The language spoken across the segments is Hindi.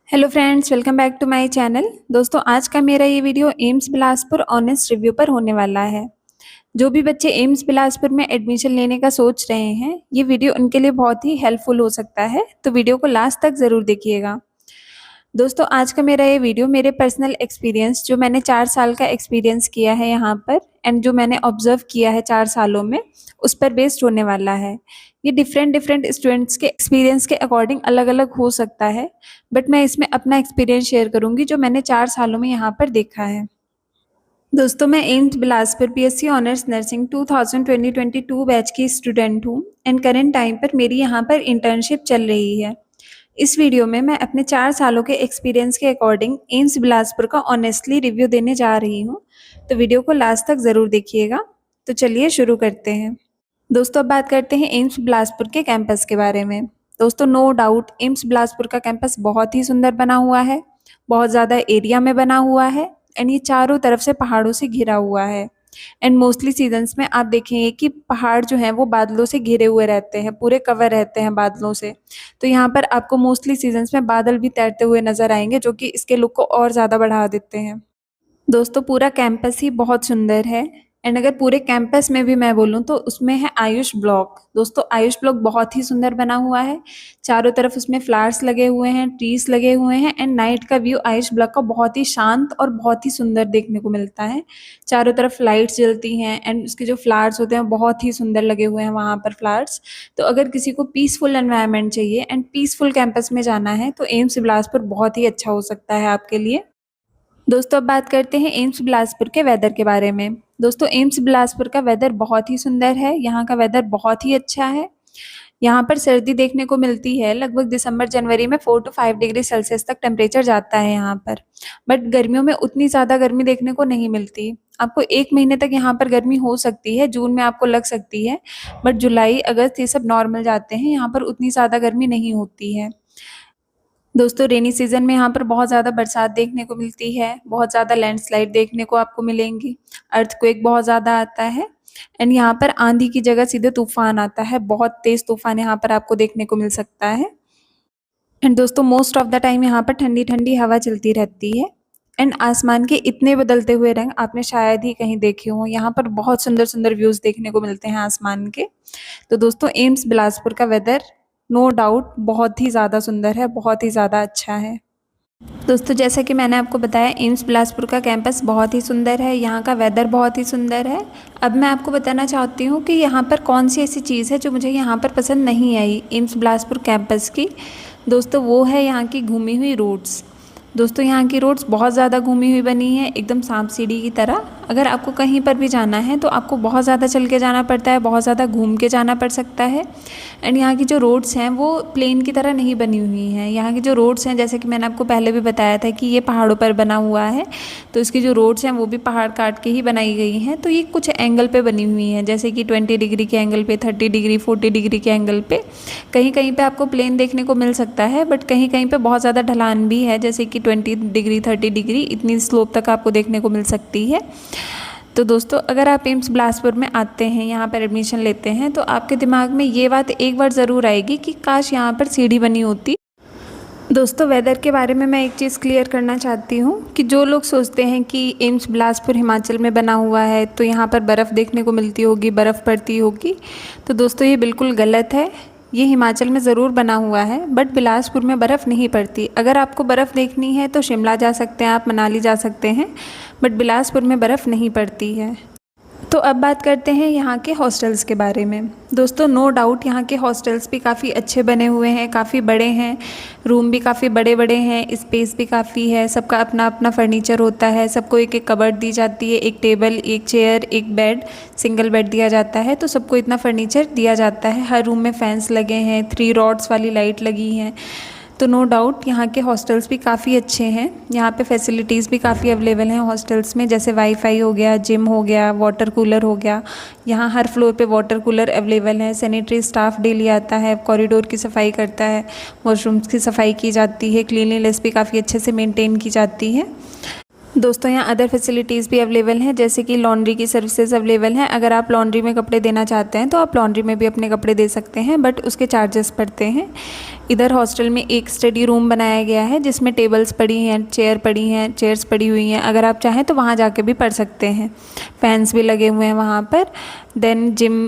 Hello friends, welcome back to my channel. दोस्तों, आज का मेरा ये video AIIMS Bilaspur honest review पर होने वाला है। जो भी बच्चे एम्स बिलासपुर में एडमिशन लेने का सोच रहे हैं, ये वीडियो उनके लिए बहुत ही हेल्पफुल हो सकता है, तो वीडियो को लास्ट तक ज़रूर देखिएगा। दोस्तों, आज का मेरा ये वीडियो मेरे पर्सनल एक्सपीरियंस, जो मैंने 4 साल का एक्सपीरियंस किया है यहाँ पर एंड जो मैंने ऑब्जर्व किया है 4 सालों में, उस पर बेस्ड होने वाला है। ये डिफरेंट डिफरेंट स्टूडेंट्स के एक्सपीरियंस के अकॉर्डिंग अलग अलग हो सकता है, बट मैं इसमें अपना एक्सपीरियंस शेयर करूँगी जो मैंने 4 सालों में यहाँ पर देखा है। दोस्तों, मैं AIIMS Bilaspur BSc honours nursing 2020-22 batch की स्टूडेंट हूँ एंड करेंट टाइम पर मेरी यहाँ पर इंटर्नशिप चल रही है। इस वीडियो में मैं अपने 4 सालों के एक्सपीरियंस के अकॉर्डिंग एम्स बिलासपुर का ऑनेस्टली रिव्यू देने जा रही हूँ, तो वीडियो को लास्ट तक ज़रूर देखिएगा। तो चलिए शुरू करते हैं। दोस्तों, अब बात करते हैं एम्स बिलासपुर के कैंपस के बारे में। दोस्तों, नो डाउट एम्स बिलासपुर का कैंपस बहुत ही सुंदर बना हुआ है, बहुत ज़्यादा एरिया में बना हुआ है एंड ये चारों तरफ से पहाड़ों से घिरा हुआ है। एंड मोस्टली सीजन्स में आप देखेंगे कि पहाड़ जो हैं वो बादलों से घिरे हुए रहते हैं, पूरे कवर रहते हैं बादलों से। तो यहाँ पर आपको मोस्टली सीजन्स में बादल भी तैरते हुए नजर आएंगे, जो कि इसके लुक को और ज़्यादा बढ़ा देते हैं। दोस्तों, पूरा कैंपस ही बहुत सुंदर है एंड अगर पूरे कैंपस में भी मैं बोलूँ तो उसमें है आयुष ब्लॉक। दोस्तों, आयुष ब्लॉक बहुत ही सुंदर बना हुआ है। चारों तरफ उसमें फ्लावर्स लगे हुए हैं, ट्रीज लगे हुए हैं एंड नाइट का व्यू आयुष ब्लॉक का बहुत ही शांत और बहुत ही सुंदर देखने को मिलता है। चारों तरफ लाइट्स जलती हैं एंड उसके जो फ्लावर्स होते हैं बहुत ही सुंदर लगे हुए हैं वहाँ पर फ्लावर्स। तो अगर किसी को पीसफुल एनवायरनमेंट चाहिए एंड पीसफुल कैंपस में जाना है तो एम्स बिलासपुर बहुत ही अच्छा हो सकता है आपके लिए। दोस्तों, अब बात करते हैं एम्स बिलासपुर के वेदर के बारे में। दोस्तों, एम्स बिलासपुर का वेदर बहुत ही सुंदर है। यहाँ का वेदर बहुत ही अच्छा है। यहाँ पर सर्दी देखने को मिलती है, लगभग दिसंबर जनवरी में 4 to 5 डिग्री सेल्सियस तक टेम्परेचर जाता है यहाँ पर। बट गर्मियों में उतनी ज़्यादा गर्मी देखने को नहीं मिलती। आपको 1 महीने तक यहाँ पर गर्मी हो सकती है, जून में आपको लग सकती है, बट जुलाई अगस्त ये सब नॉर्मल जाते हैं, यहाँ पर उतनी ज़्यादा गर्मी नहीं होती है। दोस्तों, रेनी सीजन में यहाँ पर बहुत ज़्यादा बरसात देखने को मिलती है, बहुत ज़्यादा लैंडस्लाइड देखने को आपको मिलेंगी, अर्थक्वेक बहुत ज़्यादा आता है एंड यहाँ पर आंधी की जगह सीधे तूफान आता है। बहुत तेज़ तूफान यहाँ पर आपको देखने को मिल सकता है। एंड दोस्तों, मोस्ट ऑफ द टाइम यहाँ पर ठंडी ठंडी हवा चलती रहती है एंड आसमान के इतने बदलते हुए रंग आपने शायद ही कहीं देखे हों। यहाँ पर बहुत सुंदर सुंदर व्यूज़ देखने को मिलते हैं आसमान के। तो दोस्तों, एम्स बिलासपुर का वेदर नो डाउट बहुत ही ज़्यादा सुंदर है, बहुत ही ज़्यादा अच्छा है। दोस्तों, जैसा कि मैंने आपको बताया, एम्स बिलासपुर का कैंपस बहुत ही सुंदर है, यहाँ का वेदर बहुत ही सुंदर है। अब मैं आपको बताना चाहती हूँ कि यहाँ पर कौन सी ऐसी चीज़ है जो मुझे यहाँ पर पसंद नहीं आई एम्स बिलासपुर कैंपस की। दोस्तों, वो है यहाँ की घूमी हुई रोड्स। दोस्तों, यहाँ की रोड्स बहुत ज़्यादा घूमी हुई बनी है, एकदम सांप सीढ़ी की तरह। अगर आपको कहीं पर भी जाना है तो आपको बहुत ज़्यादा चल के जाना पड़ता है, बहुत ज़्यादा घूम के जाना पड़ सकता है एंड यहाँ की जो रोड्स हैं वो प्लेन की तरह नहीं बनी हुई हैं। यहाँ की जो रोड्स हैं, जैसे कि मैंने आपको पहले भी बताया था कि ये पहाड़ों पर बना हुआ है, तो इसकी जो रोड्स हैं वो भी पहाड़ काट के ही बनाई गई हैं। तो ये कुछ एंगल पे बनी हुई हैं, जैसे कि 20 डिग्री के एंगल पे, 30 डिग्री, 40 डिग्री के एंगल पे। कहीं कहीं पे आपको प्लेन देखने को मिल सकता है, बट कहीं कहीं पे बहुत ज़्यादा ढलान भी है, जैसे कि 20 डिग्री, 30 डिग्री इतनी स्लोप तक आपको देखने को मिल सकती है। तो दोस्तों, अगर आप एम्स बिलासपुर में आते हैं, यहाँ पर एडमिशन लेते हैं, तो आपके दिमाग में ये बात एक बार ज़रूर आएगी कि काश यहाँ पर सीढ़ी बनी होती। दोस्तों, वेदर के बारे में मैं एक चीज़ क्लियर करना चाहती हूँ कि जो लोग सोचते हैं कि एम्स बिलासपुर हिमाचल में बना हुआ है तो यहाँ पर बर्फ़ देखने को मिलती होगी, बर्फ़ पड़ती होगी, तो दोस्तों ये बिल्कुल गलत है। ये हिमाचल में ज़रूर बना हुआ है, बट बिलासपुर में बर्फ़ नहीं पड़ती। अगर आपको बर्फ़ देखनी है तो शिमला जा सकते हैं, आप मनाली जा सकते हैं, बट बिलासपुर में बर्फ़ नहीं पड़ती है। तो अब बात करते हैं यहाँ के हॉस्टल्स के बारे में। दोस्तों, नो डाउट यहाँ के हॉस्टल्स भी काफ़ी अच्छे बने हुए हैं, काफ़ी बड़े हैं, रूम भी काफ़ी बड़े बड़े हैं, स्पेस भी काफ़ी है, सबका अपना अपना फर्नीचर होता है, सबको एक एक कबर्ड दी जाती है, एक टेबल, एक चेयर, एक बेड, सिंगल बेड दिया जाता है। तो सबको इतना फर्नीचर दिया जाता है। हर रूम में फैंस लगे हैं, 3 रॉड्स वाली लाइट लगी हैं। तो नो डाउट यहाँ के हॉस्टल्स भी काफ़ी अच्छे हैं। यहाँ पे फैसिलिटीज़ भी काफ़ी अवेलेबल हैं हॉस्टल्स में, जैसे वाईफाई हो गया, जिम हो गया, वाटर कूलर हो गया। यहाँ हर फ्लोर पे वाटर कूलर अवेलेबल है। सैनिटरी स्टाफ डेली आता है, कॉरिडोर की सफाई करता है, वॉशरूम्स की सफाई की जाती है, क्लीनलीनेस भी काफ़ी अच्छे से मेंटेन की जाती है। दोस्तों, यहाँ अदर फैसिलिटीज़ भी अवेलेबल हैं, जैसे कि लॉन्ड्री की सर्विसेज अवेलेबल हैं। अगर आप लॉन्ड्री में कपड़े देना चाहते हैं तो आप लॉन्ड्री में भी अपने कपड़े दे सकते हैं, बट उसके चार्जेस पड़ते हैं। इधर हॉस्टल में एक स्टडी रूम बनाया गया है जिसमें टेबल्स पड़ी हैं, चेयर्स पड़ी हुई हैं। अगर आप चाहें तो वहाँ जाके भी पढ़ सकते हैं। फैंस भी लगे हुए हैं वहाँ पर। देन जिम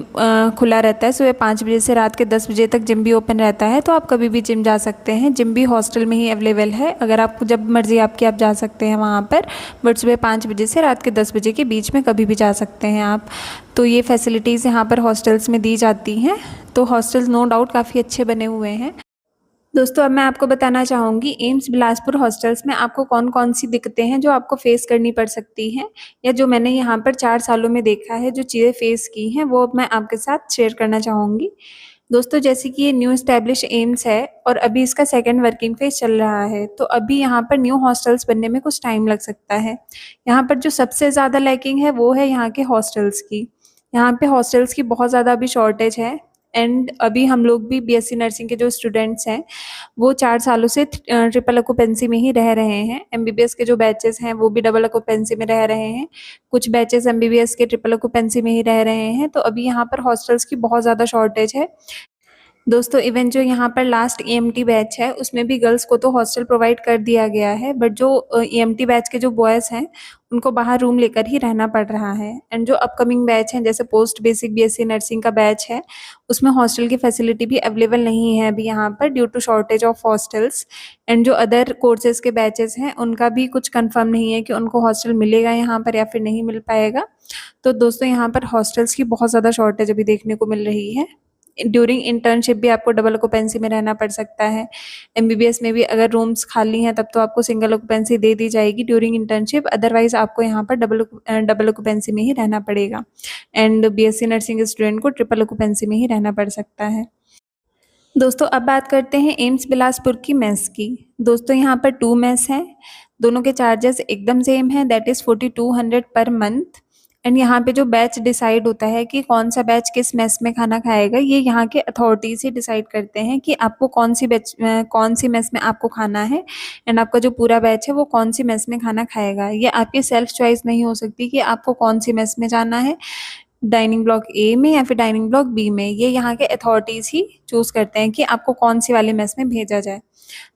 खुला रहता है सुबह 5 बजे से रात के 10 बजे तक जिम भी ओपन रहता है, तो आप कभी भी जिम जा सकते हैं। जिम भी हॉस्टल में ही अवेलेबल है, अगर आपको जब मर्ज़ी आपकी आप जा सकते हैं वहाँ पर। बट सुबह 5 बजे से रात के 10 बजे के बीच में कभी भी जा सकते हैं आप। तो ये फैसिलिटीज़ यहाँ पर हॉस्टल्स में दी जाती हैं। तो हॉस्टल्स नो डाउट काफ़ी अच्छे बने हुए हैं। दोस्तों अब मैं आपको बताना चाहूँगी एम्स बिलासपुर हॉस्टल्स में आपको कौन-कौन सी दिक्कतें हैं जो आपको फ़ेस करनी पड़ सकती हैं, या जो मैंने यहाँ पर 4 सालों में देखा है, जो चीज़ें फ़ेस की हैं, वो अब मैं आपके साथ शेयर करना चाहूँगी। दोस्तों जैसे कि ये न्यू एस्टैब्लिश एम्स है और अभी इसका सेकंड वर्किंग फेज़ चल रहा है, तो अभी यहाँ पर न्यू हॉस्टल्स बनने में कुछ टाइम लग सकता है। यहाँ पर जो सबसे ज़्यादा लैकिंग है वो है यहाँ के हॉस्टल्स की। यहाँ पे हॉस्टल्स की बहुत ज़्यादा अभी शॉर्टेज है। एंड अभी हम लोग भी बीएससी नर्सिंग के जो स्टूडेंट्स हैं वो 4 सालों से ट्रिपल ऑक्यूपेंसी में ही रह रहे हैं। एमबीबीएस के जो बैचेस हैं वो भी डबल ऑक्यूपेंसी में रह रहे हैं। कुछ बैचेस एमबीबीएस के ट्रिपल ऑक्यूपेंसी में ही रह रहे हैं। तो अभी यहाँ पर हॉस्टल्स की बहुत ज़्यादा शॉर्टेज है। दोस्तों इवन जो यहाँ पर लास्ट ईएमटी बैच है उसमें भी गर्ल्स को तो हॉस्टल प्रोवाइड कर दिया गया है, बट जो ईएमटी बैच के जो बॉयज़ हैं उनको बाहर रूम लेकर ही रहना पड़ रहा है। एंड जो अपकमिंग बैच हैं जैसे पोस्ट बेसिक बीएससी नर्सिंग का बैच है उसमें हॉस्टल की फैसिलिटी भी अवेलेबल नहीं है अभी यहाँ पर due to shortage of hostels. And जो अदर कोर्सेज़ के बैचेस हैं उनका भी कुछ कंफर्म नहीं है कि उनको हॉस्टल मिलेगा यहाँ पर या फिर नहीं मिल पाएगा। तो दोस्तों यहाँ पर हॉस्टल्स की बहुत ज़्यादा शॉर्टेज अभी देखने को मिल रही है। ड्यूरिंग इंटर्नशिप भी आपको डबल ऑक्यूपेंसी में रहना पड़ सकता है। एमबीबीएस में भी अगर रूम्स खाली हैं तब तो आपको सिंगल ऑक्यूपेंसी दे दी जाएगी ड्यूरिंग इंटर्नशिप, अदरवाइज आपको यहाँ पर डबल ऑक्यूपेंसी में ही रहना पड़ेगा। एंड बीएससी नर्सिंग स्टूडेंट को ट्रिपल ऑक्यूपेंसी में ही रहना पड़ सकता है। दोस्तों अब बात करते हैं एम्स बिलासपुर की मेस की। दोस्तों यहाँ पर 2 मेस हैं, दोनों के चार्जेस एकदम सेम हैं, that is 4200 per month. And यहाँ पे जो बैच डिसाइड होता है कि कौन सा बैच किस मेस में खाना खाएगा, ये यहाँ के अथॉरिटीज़ ही डिसाइड करते हैं कि आपको कौन सी मेस में आपको खाना है। एंड आपका जो पूरा बैच है वो कौन सी मेस में खाना खाएगा। ये आपकी सेल्फ चॉइस नहीं हो सकती कि आपको कौन सी मेस में जाना है, डाइनिंग ब्लॉक ए में या फिर डाइनिंग ब्लॉक बी में। ये यहाँ के अथॉरिटीज़ ही चूज़ करते हैं कि आपको कौन सी वाली मेस में भेजा जाए।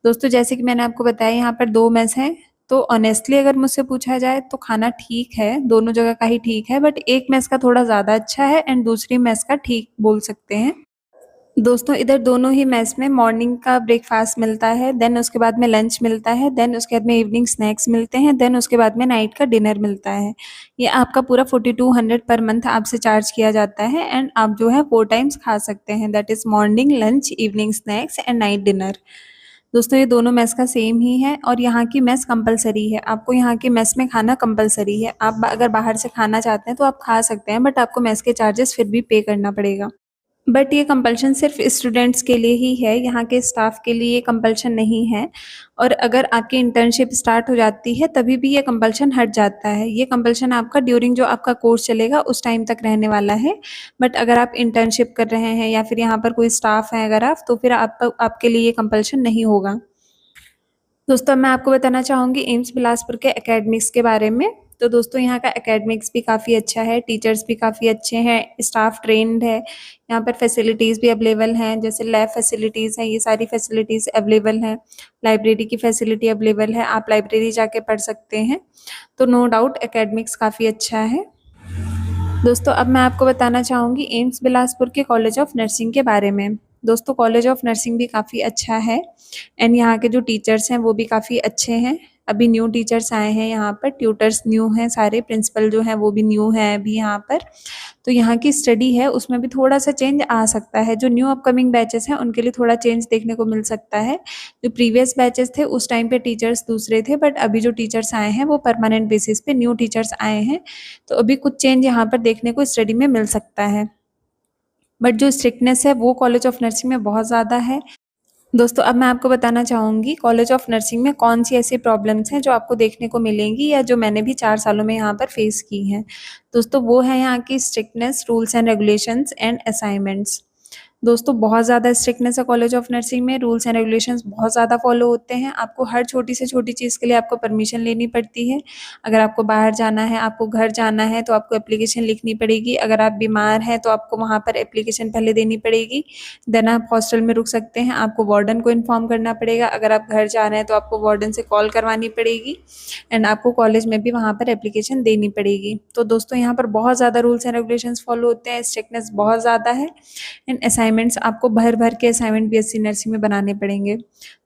दोस्तों जैसे कि मैंने आपको बताया यहाँ पर 2 मेस हैं, तो ऑनेस्टली अगर मुझसे पूछा जाए तो खाना ठीक है, दोनों जगह का ही ठीक है, बट एक मेस का थोड़ा ज़्यादा अच्छा है एंड दूसरी मेस का ठीक बोल सकते हैं। दोस्तों इधर दोनों ही मेस में मॉर्निंग का ब्रेकफास्ट मिलता है, देन उसके बाद में लंच मिलता है, देन उसके बाद में इवनिंग स्नैक्स मिलते हैं, देन उसके बाद में नाइट का डिनर मिलता है। ये आपका पूरा 4200 पर मंथ आपसे चार्ज किया जाता है एंड आप जो है 4 टाइम्स खा सकते हैं, that is morning, lunch, evening snacks and night dinner. दोस्तों ये दोनों मेस का सेम ही है और यहाँ की मेस कंपलसरी है, आपको यहाँ की मेस में खाना कंपलसरी है। आप अगर बाहर से खाना चाहते हैं तो आप खा सकते हैं, बट आपको मेस के चार्जेस फिर भी पे करना पड़ेगा। बट ये कंपल्शन सिर्फ स्टूडेंट्स के लिए ही है, यहाँ के स्टाफ के लिए ये कंपल्शन नहीं है। और अगर आपकी इंटर्नशिप स्टार्ट हो जाती है तभी भी ये कंपल्शन हट जाता है। ये कंपल्शन आपका ड्यूरिंग जो आपका कोर्स चलेगा उस टाइम तक रहने वाला है। बट अगर आप इंटर्नशिप कर रहे हैं या फिर यहाँ पर कोई स्टाफ है अगर आप, तो फिर आपके लिए ये कंपल्शन नहीं होगा। दोस्तों मैं आपको बताना चाहूँगी एम्स बिलासपुर के एकेडमिक्स के बारे में। तो दोस्तों यहाँ का एकेडमिक्स भी काफ़ी अच्छा है, टीचर्स भी काफ़ी अच्छे हैं, स्टाफ ट्रेंड है, यहाँ पर फैसिलिटीज़ भी अवेलेबल हैं, जैसे लैब फैसिलिटीज़ हैं, ये सारी फैसिलिटीज़ अवेलेबल हैं। लाइब्रेरी की फैसिलिटी अवेलेबल है, आप लाइब्रेरी जाके पढ़ सकते हैं। तो नो डाउट एकेडमिक्स काफ़ी अच्छा है। दोस्तों अब मैं आपको बताना चाहूँगी एम्स बिलासपुर के कॉलेज ऑफ नर्सिंग के बारे में। दोस्तों कॉलेज ऑफ नर्सिंग भी काफ़ी अच्छा है एंड यहाँ के जो टीचर्स हैं वो भी काफ़ी अच्छे हैं। अभी न्यू टीचर्स आए हैं यहाँ पर, ट्यूटर्स न्यू हैं सारे, प्रिंसिपल जो हैं वो भी न्यू हैं अभी यहाँ पर। तो यहाँ की स्टडी है उसमें भी थोड़ा सा चेंज आ सकता है, जो न्यू अपकमिंग बैचेस हैं उनके लिए थोड़ा चेंज देखने को मिल सकता है। जो प्रीवियस बैचेस थे उस टाइम पे टीचर्स दूसरे थे, बट अभी जो टीचर्स आए हैं वो परमानेंट बेसिस पे न्यू टीचर्स आए हैं, तो अभी कुछ चेंज यहाँ पर देखने को स्टडी में मिल सकता है। बट जो स्ट्रिक्टनेस है वो कॉलेज ऑफ नर्सिंग में बहुत ज़्यादा है। दोस्तों अब मैं आपको बताना चाहूँगी कॉलेज ऑफ नर्सिंग में कौन सी ऐसी प्रॉब्लम्स हैं जो आपको देखने को मिलेंगी या जो मैंने भी 4 सालों में यहाँ पर फेस की हैं। दोस्तों वो है यहाँ की strictness, rules and regulations and assignments. दोस्तों बहुत ज़्यादा स्ट्रिक्टनेस है कॉलेज ऑफ नर्सिंग में, रूल्स एंड रेगुलेशंस बहुत ज़्यादा फॉलो होते हैं। आपको हर छोटी से छोटी चीज़ के लिए आपको परमिशन लेनी पड़ती है। अगर आपको बाहर जाना है, आपको घर जाना है तो आपको एप्लीकेशन लिखनी पड़ेगी। अगर आप बीमार हैं तो आपको वहाँ पर एप्लीकेशन पहले देनी पड़ेगी। देन आप हॉस्टल में रुक सकते हैं। आपको वार्डन को इन्फॉर्म करना पड़ेगा। अगर आप घर जा रहे हैं तो आपको वार्डन से कॉल करवानी पड़ेगी एंड आपको कॉलेज में भी वहाँ पर एप्लीकेशन देनी पड़ेगी। तो दोस्तों यहाँ पर बहुत ज़्यादा रूल्स एंड रेगुलेशंस फॉलो होते हैं, स्ट्रिक्टनेस बहुत ज़्यादा है एंड असाइनमेंट्स आपको भर भर के असाइनमेंट बीएससी नर्सिंग में बनाने पड़ेंगे।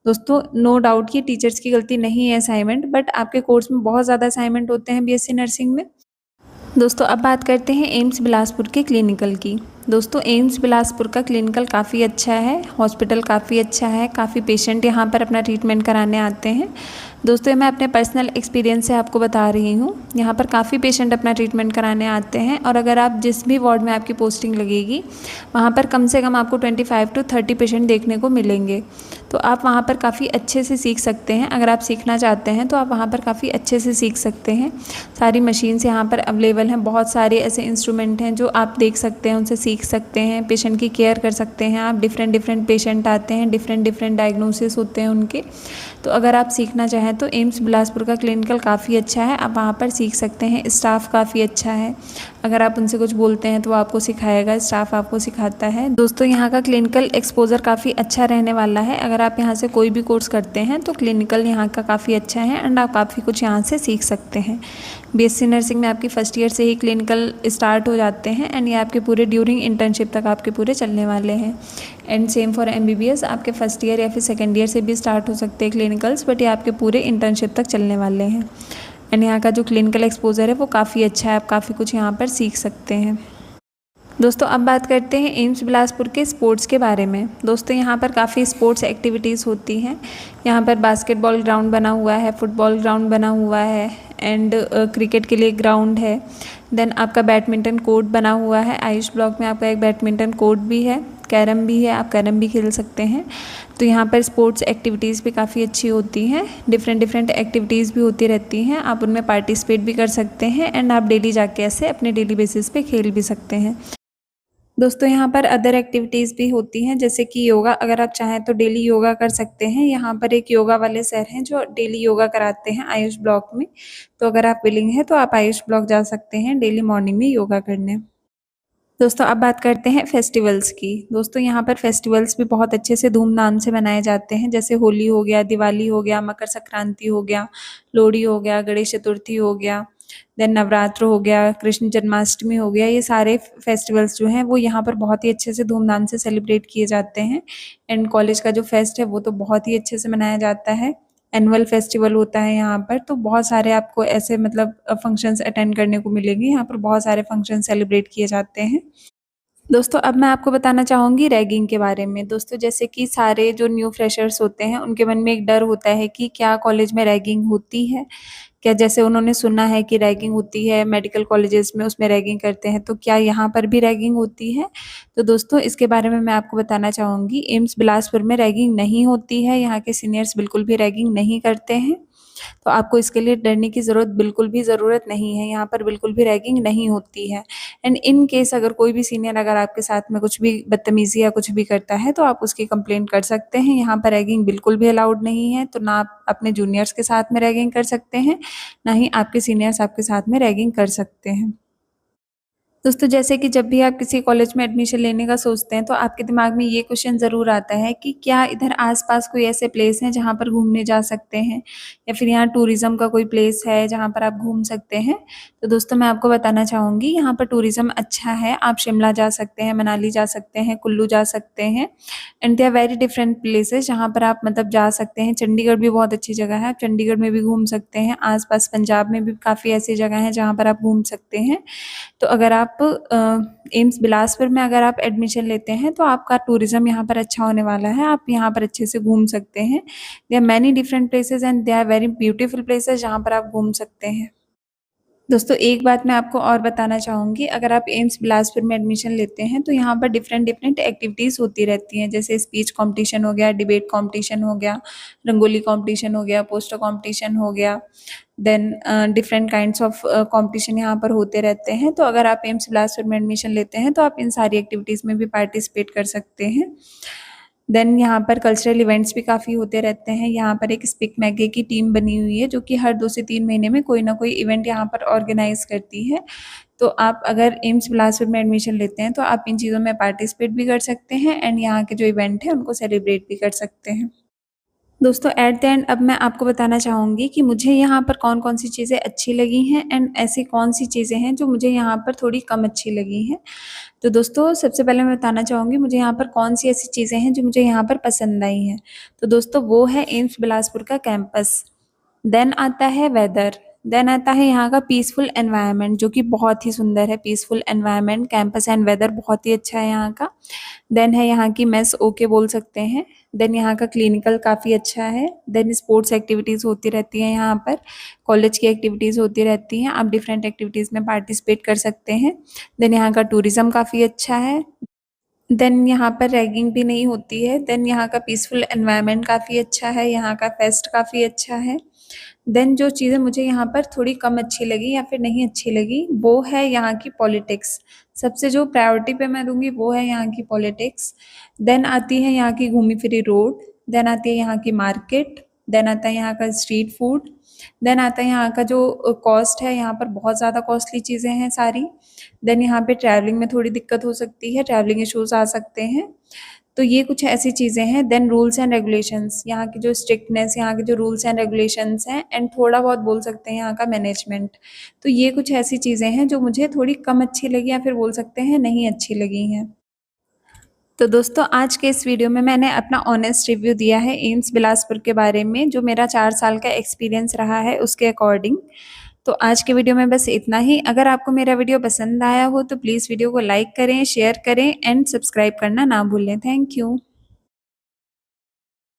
दोस्तों नो डाउट कि टीचर्स की गलती नहीं है असाइनमेंट, बट आपके कोर्स में बहुत ज़्यादा असाइनमेंट होते हैं बीएससी नर्सिंग में। दोस्तों अब बात करते हैं एम्स बिलासपुर के क्लिनिकल की। दोस्तों एम्स बिलासपुर का क्लिनिकल काफ़ी अच्छा है, हॉस्पिटल काफ़ी अच्छा है, काफ़ी पेशेंट यहाँ पर अपना ट्रीटमेंट कराने आते हैं। दोस्तों मैं अपने पर्सनल एक्सपीरियंस से आपको बता रही हूँ, यहाँ पर काफ़ी पेशेंट अपना ट्रीटमेंट कराने आते हैं और अगर आप जिस भी वार्ड में आपकी पोस्टिंग लगेगी वहाँ पर कम से कम आपको 25 to 30 पेशेंट देखने को मिलेंगे। तो आप वहाँ पर काफ़ी अच्छे से सीख सकते हैं। अगर आप सीखना चाहते हैं तो आप वहाँ पर काफ़ी अच्छे से सीख सकते हैं। सारी मशीन्स यहाँ पर अवेलेबल हैं, बहुत सारे ऐसे इंस्ट्रूमेंट हैं जो आप देख सकते हैं, उनसे सीख सकते हैं, पेशेंट की केयर कर सकते हैं आप। डिफरेंट डिफरेंट पेशेंट आते हैं, डिफरेंट डिफरेंट डायग्नोसिस होते हैं उनके। तो अगर आप सीखना चाहें तो एम्स बिलासपुर का क्लिनिकल काफ़ी अच्छा है, आप वहाँ पर सीख सकते हैं। स्टाफ काफ़ी अच्छा है, अगर आप उनसे कुछ बोलते हैं तो वो आपको सिखाएगा, स्टाफ आपको सिखाता है। दोस्तों यहाँ का क्लिनिकल एक्सपोजर काफ़ी अच्छा रहने वाला है। अगर आप यहाँ से कोई भी कोर्स करते हैं तो क्लिनिकल यहाँ का काफ़ी अच्छा है एंड आप काफ़ी कुछ यहाँ से सीख सकते हैं। बीएससी नर्सिंग में आपकी फर्स्ट ईयर से ही क्लिनिकल स्टार्ट हो जाते हैं एंड ये आपके पूरे ड्यूरिंग इंटर्नशिप तक आपके पूरे चलने वाले हैं। एंड सेम फॉर एमबीबीएस, आपके फर्स्ट ईयर या फिर सेकेंड ईयर से भी स्टार्ट हो सकते हैं क्लिनिकल्स, बट ये आपके पूरे इंटर्नशिप तक चलने वाले हैं। एंड यहाँ का जो क्लिनिकल एक्सपोजर है वो काफ़ी अच्छा है, आप काफ़ी कुछ यहाँ पर सीख सकते हैं। दोस्तों अब बात करते हैं एम्स बिलासपुर के स्पोर्ट्स के बारे में। दोस्तों यहाँ पर काफ़ी स्पोर्ट्स एक्टिविटीज़ होती हैं। यहाँ पर बास्केटबॉल ग्राउंड बना हुआ है, फुटबॉल ग्राउंड बना हुआ है एंड क्रिकेट के लिए ग्राउंड है। देन आपका बैडमिंटन कोर्ट बना हुआ है, आयुष ब्लॉक में आपका एक बैडमिंटन कोर्ट भी है, कैरम भी है, आप कैरम भी खेल सकते हैं। तो यहाँ पर स्पोर्ट्स एक्टिविटीज़ भी काफ़ी अच्छी होती हैं, डिफरेंट डिफरेंट एक्टिविटीज़ भी होती रहती हैं, आप उनमें पार्टिसिपेट भी कर सकते हैं एंड आप डेली जाके ऐसे अपने डेली बेसिस पे खेल भी सकते हैं। दोस्तों यहाँ पर अदर एक्टिविटीज़ भी होती हैं जैसे कि योगा, अगर आप चाहें तो डेली योगा कर सकते हैं। यहाँ पर एक योगा वाले सर हैं जो डेली योगा कराते हैं आयुष ब्लॉक में। तो अगर आप विलिंग हैं तो आप आयुष ब्लॉक जा सकते हैं डेली मॉर्निंग में योगा करने। दोस्तों अब बात करते हैं फेस्टिवल्स की। दोस्तों यहाँ पर फेस्टिवल्स भी बहुत अच्छे से धूमधाम से मनाए जाते हैं, जैसे होली हो गया, दिवाली हो गया, मकर संक्रांति हो गया, लोहड़ी हो गया, गणेश चतुर्थी हो गया, देन नवरात्र हो गया, कृष्ण जन्माष्टमी हो गया। ये सारे फेस्टिवल्स जो हैं वो यहाँ पर बहुत ही अच्छे से धूमधाम से सेलिब्रेट किए जाते हैं एंड कॉलेज का जो फेस्ट है वो तो बहुत ही अच्छे से मनाया जाता है। एनुअल फेस्टिवल होता है यहाँ पर, तो बहुत सारे आपको ऐसे मतलब फंक्शंस अटेंड करने को मिलेंगे। यहाँ पर बहुत सारे फंक्शन सेलिब्रेट किए जाते हैं। दोस्तों अब मैं आपको बताना चाहूँगी रैगिंग के बारे में। दोस्तों जैसे कि सारे जो न्यू फ्रेशर्स होते हैं उनके मन में एक डर होता है कि क्या कॉलेज में रैगिंग होती है क्या, जैसे उन्होंने सुना है कि रैगिंग होती है मेडिकल कॉलेजेस में, उसमें रैगिंग करते हैं, तो क्या यहाँ पर भी रैगिंग होती है? तो दोस्तों इसके बारे में मैं आपको बताना चाहूँगी, एम्स बिलासपुर में रैगिंग नहीं होती है। यहाँ के सीनियर्स बिल्कुल भी रैगिंग नहीं करते हैं, तो आपको इसके लिए डरने की ज़रूरत बिल्कुल भी ज़रूरत नहीं है। यहाँ पर बिल्कुल भी रैगिंग नहीं होती है एंड इन केस अगर कोई भी सीनियर अगर आपके साथ में कुछ भी बदतमीज़ी या कुछ भी करता है तो आप उसकी कंप्लेंट कर सकते हैं। यहाँ पर रैगिंग बिल्कुल भी अलाउड नहीं है, तो ना आप अपने जूनियर्स के साथ में रैगिंग कर सकते हैं, ना ही आपके सीनियर्स आपके साथ में रैगिंग कर सकते हैं। दोस्तों जैसे कि जब भी आप किसी कॉलेज में एडमिशन लेने का सोचते हैं तो आपके दिमाग में ये क्वेश्चन ज़रूर आता है कि क्या इधर आसपास कोई ऐसे प्लेस हैं जहाँ पर घूमने जा सकते हैं, या फिर यहाँ टूरिज़्म का कोई प्लेस है जहाँ पर आप घूम सकते हैं। तो दोस्तों मैं आपको बताना चाहूँगी यहाँ पर टूरिज़्म अच्छा है, आप शिमला जा सकते हैं, मनाली जा सकते हैं, कुल्लू जा सकते हैं and they are very different places जहाँ पर आप मतलब जा सकते हैं। चंडीगढ़ भी बहुत अच्छी जगह है, आप चंडीगढ़ में भी घूम सकते हैं। आसपास पंजाब में भी काफ़ी ऐसी जगह हैं जहाँ पर आप घूम सकते हैं। तो अगर आप एम्स बिलासपुर में अगर आप एडमिशन लेते हैं तो आपका टूरिज़्म यहाँ पर अच्छा होने वाला है, आप यहाँ पर अच्छे से घूम सकते हैं। There are many different places and they are very beautiful places जहाँ पर आप घूम सकते हैं। दोस्तों एक बात मैं आपको और बताना चाहूँगी, अगर आप एम्स बिलासपुर में एडमिशन लेते हैं तो यहाँ पर डिफरेंट डिफरेंट एक्टिविटीज़ होती रहती हैं, जैसे स्पीच कंपटीशन हो गया, डिबेट कंपटीशन हो गया, रंगोली कंपटीशन हो गया, पोस्टर कंपटीशन हो गया, then different kinds of competition यहाँ पर होते रहते हैं। तो अगर आप एम्स बिलासपुर में एडमिशन लेते हैं तो आप इन सारी एक्टिविटीज़ में भी पार्टिसिपेट कर सकते हैं। देन यहाँ पर कल्चरल इवेंट्स भी काफ़ी होते रहते हैं। यहाँ पर एक स्पीक मैगे की टीम बनी हुई है जो कि हर 2 से 3 महीने में कोई ना कोई इवेंट यहाँ पर ऑर्गेनाइज़ करती है। तो आप अगर एम्स बिलासपुर में एडमिशन लेते हैं तो आप इन चीज़ों में पार्टिसिपेट भी कर सकते हैं एंड यहाँ के जो इवेंट हैं उनको सेलिब्रेट भी कर सकते हैं। दोस्तों एट द एंड अब मैं आपको बताना चाहूँगी कि मुझे यहाँ पर कौन-कौन सी चीज़ें अच्छी लगी हैं एंड ऐसी कौन-सी चीज़ें हैं जो मुझे यहाँ पर थोड़ी कम अच्छी लगी हैं। तो दोस्तों सबसे पहले मैं बताना चाहूँगी मुझे यहाँ पर कौन-सी ऐसी चीज़ें हैं जो मुझे यहाँ पर पसंद आई हैं। तो दोस्तों वो है एम्स बिलासपुर का कैंपस, देन आता है वेदर, देन आता है यहाँ का पीसफुल एनवायरनमेंट जो कि बहुत ही सुंदर है। Peaceful environment, campus and weather बहुत ही अच्छा है यहाँ का। देन है यहाँ की मेस ओके बोल सकते हैं। देन यहाँ का क्लिनिकल काफ़ी अच्छा है। देन स्पोर्ट्स एक्टिविटीज़ होती रहती हैं यहाँ पर, कॉलेज की एक्टिविटीज़ होती रहती हैं, आप डिफरेंट एक्टिविटीज़ में पार्टिसिपेट कर सकते हैं। देन यहाँ का टूरिज़्म काफ़ी अच्छा है। देन यहाँ पर रैगिंग भी नहीं होती है। देन यहाँ का पीसफुल एनवायरनमेंट काफ़ी अच्छा है, यहाँ का फेस्ट काफ़ी अच्छा है। देन जो चीज़ें मुझे यहाँ पर थोड़ी कम अच्छी लगी या फिर नहीं अच्छी लगी वो है यहाँ की पॉलिटिक्स। सबसे जो प्रायोरिटी पे मैं दूँगी वो है यहाँ की पॉलिटिक्स। देन आती है यहाँ की घूमी फिरी रोड, देन आती है यहाँ की मार्केट, देन आता है यहाँ का स्ट्रीट फूड, देन आता है यहाँ का जो कॉस्ट है, यहाँ पर बहुत ज़्यादा कॉस्टली चीज़ें हैं सारी। देन यहाँ पे ट्रैवलिंग में थोड़ी दिक्कत हो सकती है, ट्रैवलिंग इश्यूज़ आ सकते हैं। तो ये कुछ ऐसी चीज़ें हैं। देन रूल्स एंड रेगुलेशंस, यहाँ की जो स्ट्रिक्टनेस, यहाँ के जो रूल्स एंड रेगुलेशंस हैं एंड थोड़ा बहुत बोल सकते हैं यहाँ का मैनेजमेंट। तो ये कुछ ऐसी चीज़ें हैं जो मुझे थोड़ी कम अच्छी लगी या फिर बोल सकते हैं नहीं अच्छी लगी हैं। तो दोस्तों आज के इस वीडियो में मैंने अपना ऑनेस्ट रिव्यू दिया है एम्स बिलासपुर के बारे में, जो मेरा 4 साल का एक्सपीरियंस रहा है उसके अकॉर्डिंग। तो आज के वीडियो में बस इतना ही। अगर आपको मेरा वीडियो पसंद आया हो तो प्लीज़ वीडियो को लाइक करें, शेयर करें एंड सब्सक्राइब करना ना भूलें। Thank you.